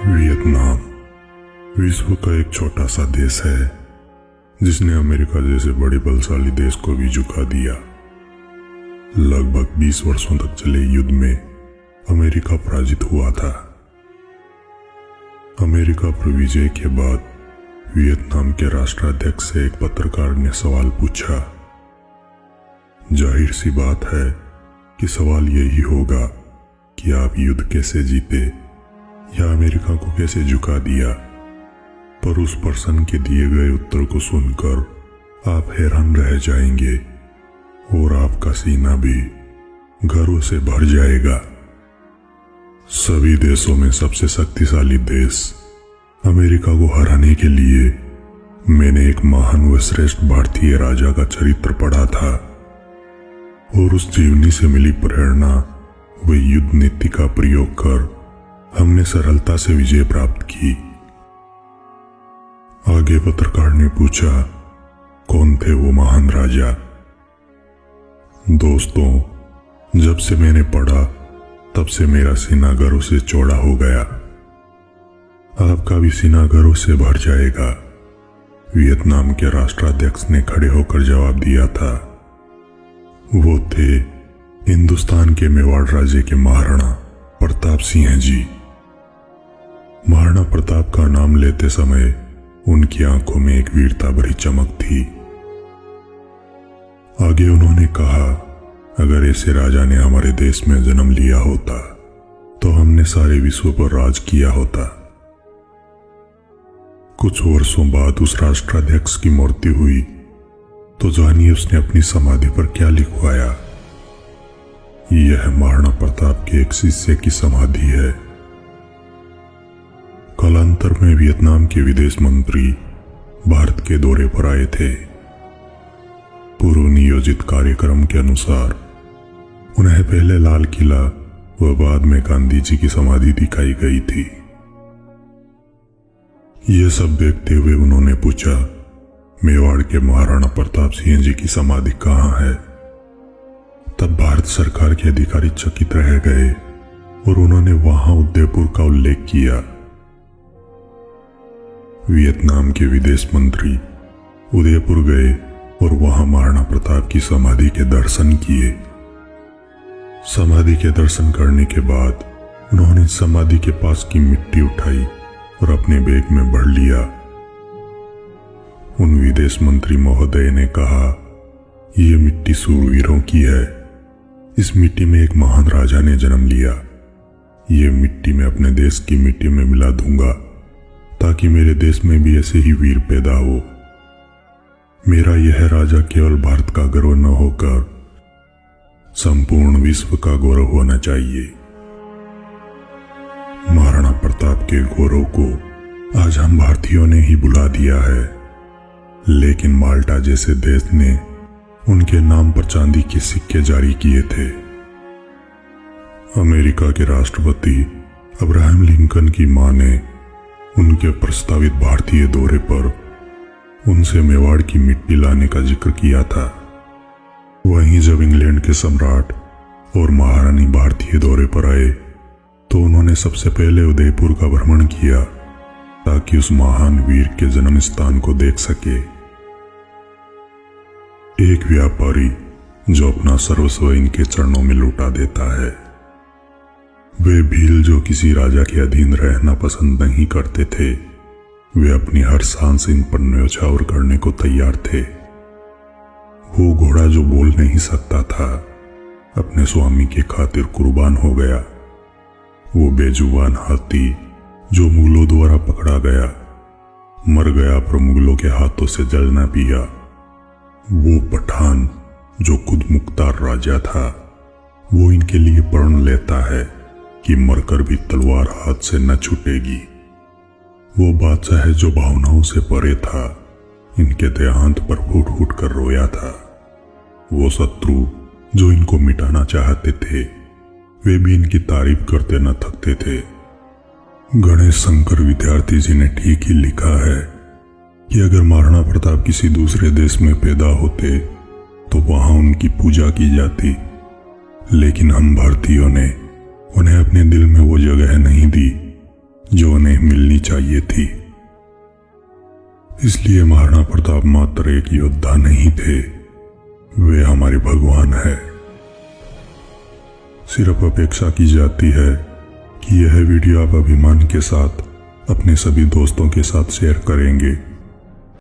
Vietnam विश्व का एक छोटा सा देश है जिसने अमेरिका जैसे बड़े बलशाली देश को भी झुका दिया। लगभग 20 वर्षों तक चले युद्ध में अमेरिका पराजित हुआ था। अमेरिका पर विजय के बाद वियतनाम के राष्ट्राध्यक्ष से एक पत्रकार ने सवाल पूछा। जाहिर सी बात है कि सवाल यही होगा कि आप युद्ध कैसे जीते या अमेरिका को कैसे झुका दिया, पर उस पर्सन के दिए गए उत्तर को सुनकर आप हैरान रह जाएंगे और आपका सीना भी गर्व से भर जाएगा। सभी देशों में सबसे शक्तिशाली देश अमेरिका को हराने के लिए मैंने एक महान व श्रेष्ठ भारतीय राजा का चरित्र पढ़ा था और उस जीवनी से मिली प्रेरणा व युद्ध नीति का प्रयोग कर हमने सरलता से विजय प्राप्त की। आगे पत्रकार ने पूछा, कौन थे वो महान राजा? दोस्तों, जब से मैंने पढ़ा तब से मेरा सीना गर्व से चौड़ा हो गया। आपका भी सीना गर्व से भर जाएगा। वियतनाम के राष्ट्राध्यक्ष ने खड़े होकर जवाब दिया था। वो थे हिंदुस्तान के मेवाड़ राज्य के महाराणा प्रताप सिंह जी। महाराणा प्रताप का नाम लेते समय उनकी आंखों में एक वीरता भरी चमक थी। आगे उन्होंने कहा, अगर ऐसे राजा ने हमारे देश में जन्म लिया होता तो हमने सारे विश्व पर राज किया होता। कुछ वर्षों बाद उस राष्ट्राध्यक्ष की मृत्यु हुई तो जानिए उसने अपनी समाधि पर क्या लिखवाया। यह महाराणा प्रताप के एक शिष्य की समाधि है। कालांतर में वियतनाम के विदेश मंत्री भारत के दौरे पर आए थे। पूर्व नियोजित कार्यक्रम के अनुसार उन्हें पहले लाल किला व बाद में गांधी जी की समाधि दिखाई गई थी। यह सब देखते हुए उन्होंने पूछा, मेवाड़ के महाराणा प्रताप सिंह जी की समाधि कहाँ है? तब भारत सरकार के अधिकारी चकित रह गए और उन्होंने वहां उदयपुर का उल्लेख किया। वियतनाम के विदेश मंत्री उदयपुर गए और वहां महाराणा प्रताप की समाधि के दर्शन किए। समाधि के दर्शन करने के बाद उन्होंने समाधि के पास की मिट्टी उठाई और अपने बैग में भर लिया। उन विदेश मंत्री महोदय ने कहा, यह मिट्टी सूरवीरों की है। इस मिट्टी में एक महान राजा ने जन्म लिया। यह मिट्टी मैं अपने देश की मिट्टी में मिला दूंगा ताकि मेरे देश में भी ऐसे ही वीर पैदा हो। मेरा यह राजा केवल भारत का गौरव न होकर संपूर्ण विश्व का गौरव होना चाहिए। महाराणा प्रताप के गौरव को आज हम भारतीयों ने ही बुला दिया है, लेकिन माल्टा जैसे देश ने उनके नाम पर चांदी के सिक्के जारी किए थे। अमेरिका के राष्ट्रपति अब्राहम लिंकन की मां ने उनके प्रस्तावित भारतीय दौरे पर उनसे मेवाड़ की मिट्टी लाने का जिक्र किया था। वहीं जब इंग्लैंड के सम्राट और महारानी भारतीय दौरे पर आए तो उन्होंने सबसे पहले उदयपुर का भ्रमण किया ताकि उस महान वीर के जन्म स्थान को देख सके। एक व्यापारी जो अपना सर्वस्व इनके चरणों में लुटा देता है। वे भील जो किसी राजा के अधीन रहना पसंद नहीं करते थे, वे अपनी हर सांस इन पर न्यौछावर करने को तैयार थे। वो घोड़ा जो बोल नहीं सकता था अपने स्वामी के खातिर कुर्बान हो गया। वो बेजुबान हाथी जो मुगलों द्वारा पकड़ा गया मर गया पर मुगलों के हाथों से जल न पिया। वो पठान जो खुद मुख्तार राजा था, वो इनके लिए प्रण लेता है कि मरकर भी तलवार हाथ से न छूटेगी। वो बादशाह जो भावनाओं से परे था, इनके देहांत पर फूट फूट कर रोया था। वो शत्रु जो इनको मिटाना चाहते थे, वे भी इनकी तारीफ करते न थकते थे। गणेश शंकर विद्यार्थी जी ने ठीक ही लिखा है कि अगर महाराणा प्रताप किसी दूसरे देश में पैदा होते तो वहां उनकी पूजा की जाती, लेकिन हम भारतीयों ने उन्हें अपने दिल में वो जगह नहीं दी जो उन्हें मिलनी चाहिए थी। इसलिए महाराणा प्रताप मात्र एक योद्धा नहीं थे, वे हमारे भगवान है। सिर्फ अपेक्षा की जाती है कि यह वीडियो आप अभिमान के साथ अपने सभी दोस्तों के साथ शेयर करेंगे।